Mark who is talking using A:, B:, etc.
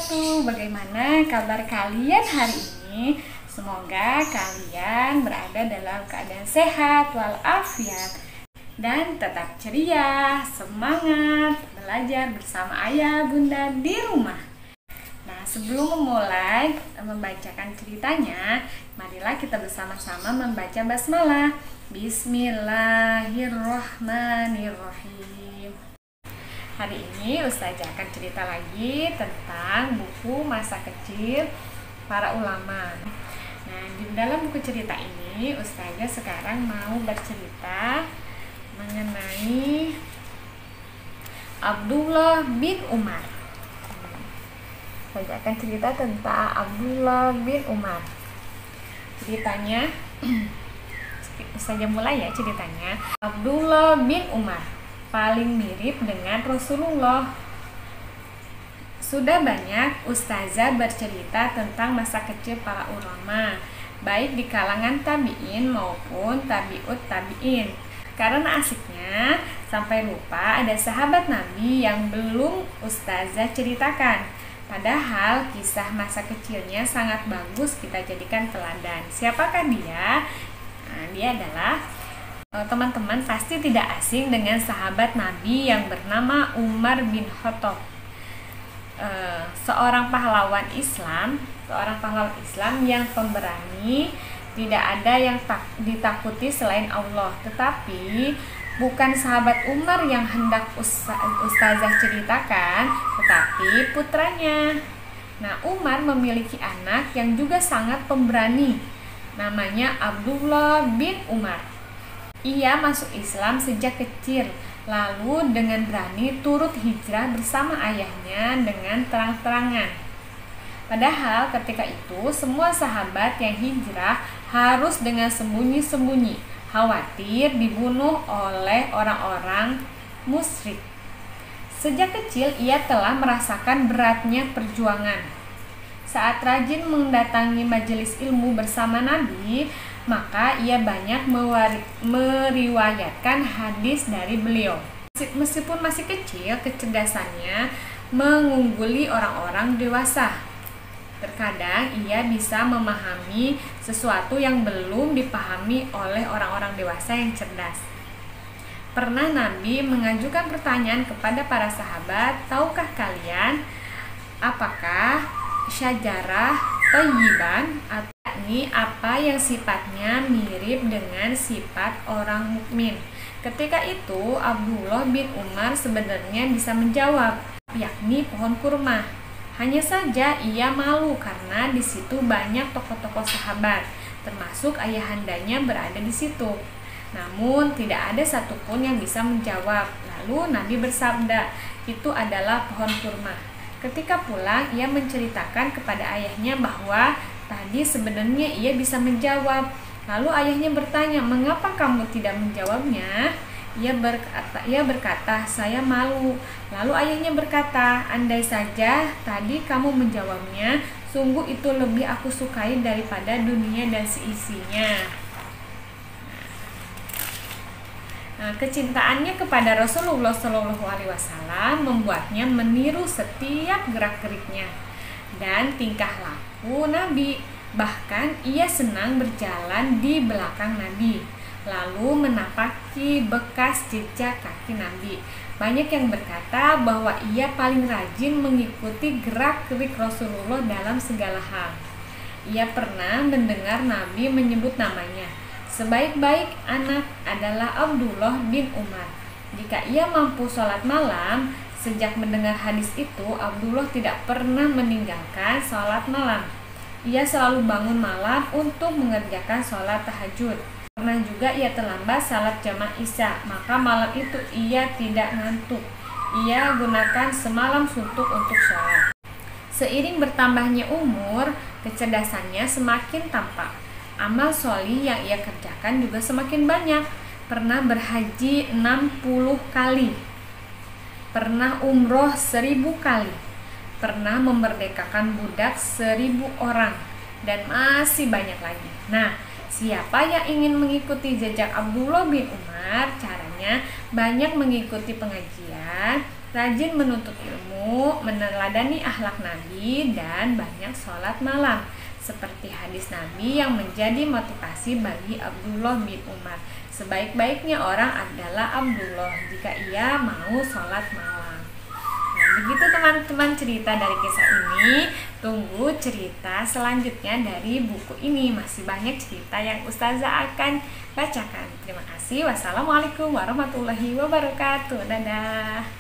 A: wabarakatuh. Bagaimana kabar kalian hari ini? Semoga kalian berada dalam keadaan sehat walafiat dan tetap ceria, semangat belajar bersama ayah bunda di rumah. Nah, sebelum memulai membacakan ceritanya, marilah kita bersama-sama membaca basmalah. Bismillahirrohmanirrohim. Hari ini Ustazah akan cerita lagi tentang buku masa kecil para ulama. Nah, di dalam buku cerita ini Ustazah sekarang mau bercerita mengenai Abdullah bin Umar. Saya akan cerita tentang Abdullah bin Umar. Ceritanya, saya mulai ya ceritanya. Abdullah bin Umar paling mirip dengan Rasulullah. Sudah banyak ustazah bercerita tentang masa kecil para ulama, baik di kalangan tabi'in maupun tabi'ut tabi'in. Karena asiknya, sampai lupa ada sahabat Nabi yang belum ustazah ceritakan. Padahal kisah masa kecilnya sangat bagus kita jadikan teladan. Siapakah dia? Nah, dia adalah, teman-teman pasti tidak asing dengan sahabat Nabi yang bernama Umar bin Khattab. Seorang pahlawan Islam yang pemberani, tidak ada yang ditakuti selain Allah. Tetapi bukan sahabat Umar yang hendak ustazah ceritakan, tetapi putranya. Nah, Umar memiliki anak yang juga sangat pemberani, namanya Abdullah bin Umar. Ia masuk Islam sejak kecil, lalu dengan berani turut hijrah bersama ayahnya dengan terang-terangan. Padahal ketika itu semua sahabat yang hijrah harus dengan sembunyi-sembunyi, khawatir dibunuh oleh orang-orang musyrik. Sejak kecil ia telah merasakan beratnya perjuangan. Saat rajin mendatangi majelis ilmu bersama Nabi, maka ia banyak meriwayatkan hadis dari beliau. Meskipun masih kecil, kecerdasannya mengungguli orang-orang dewasa. Terkadang ia bisa memahami sesuatu yang belum dipahami oleh orang-orang dewasa yang cerdas. Pernah Nabi mengajukan pertanyaan kepada para sahabat, "Tahukah kalian apakah syajarah thayyiban, atau yakni apa yang sifatnya mirip dengan sifat orang mukmin?" Ketika itu Abdullah bin Umar sebenarnya bisa menjawab, yakni pohon kurma. Hanya saja ia malu karena di situ banyak tokoh-tokoh sahabat, termasuk ayahandanya berada di situ. Namun tidak ada satupun yang bisa menjawab. Lalu Nabi bersabda, "Itu adalah pohon kurma." Ketika pulang, ia menceritakan kepada ayahnya bahwa tadi sebenarnya ia bisa menjawab. Lalu ayahnya bertanya, "Mengapa kamu tidak menjawabnya?" Ia berkata, "Saya malu." Lalu ayahnya berkata, "Andai saja tadi kamu menjawabnya, sungguh itu lebih aku sukai daripada dunia dan seisinya." Nah, kecintaannya kepada Rasulullah SAW membuatnya meniru setiap gerak-geriknya dan tingkah laku Nabi. Bahkan ia senang berjalan di belakang Nabi, lalu menapaki bekas jejak kaki Nabi. Banyak yang berkata bahwa ia paling rajin mengikuti gerak-gerik Rasulullah dalam segala hal. Ia pernah mendengar Nabi menyebut namanya. Sebaik-baik anak adalah Abdullah bin Umar. Jika ia mampu sholat malam, sejak mendengar hadis itu, Abdullah tidak pernah meninggalkan sholat malam. Ia selalu bangun malam untuk mengerjakan sholat tahajud. Pernah juga ia terlambat salat jamaah Isya, maka malam itu ia tidak ngantuk. Ia gunakan semalam suntuk untuk sholat. Seiring bertambahnya umur, kecerdasannya semakin tampak. Amal sholih yang ia kerjakan juga semakin banyak. Pernah berhaji 60 kali. Pernah umroh 1000 kali. Pernah memerdekakan budak 1000 orang. Dan masih banyak lagi. Nah, siapa yang ingin mengikuti jejak Abdullah bin Umar? Caranya banyak mengikuti pengajian, rajin menuntut ilmu, meneladani akhlak Nabi, dan banyak sholat malam. Seperti hadis Nabi yang menjadi motivasi bagi Abdullah bin Umar. Sebaik-baiknya orang adalah Abdullah jika ia mau sholat malam. Nah, begitu teman-teman cerita dari kisah ini. Tunggu cerita selanjutnya dari buku ini. Masih banyak cerita yang Ustazah akan bacakan. Terima kasih. Wassalamualaikum warahmatullahi wabarakatuh. Dadah.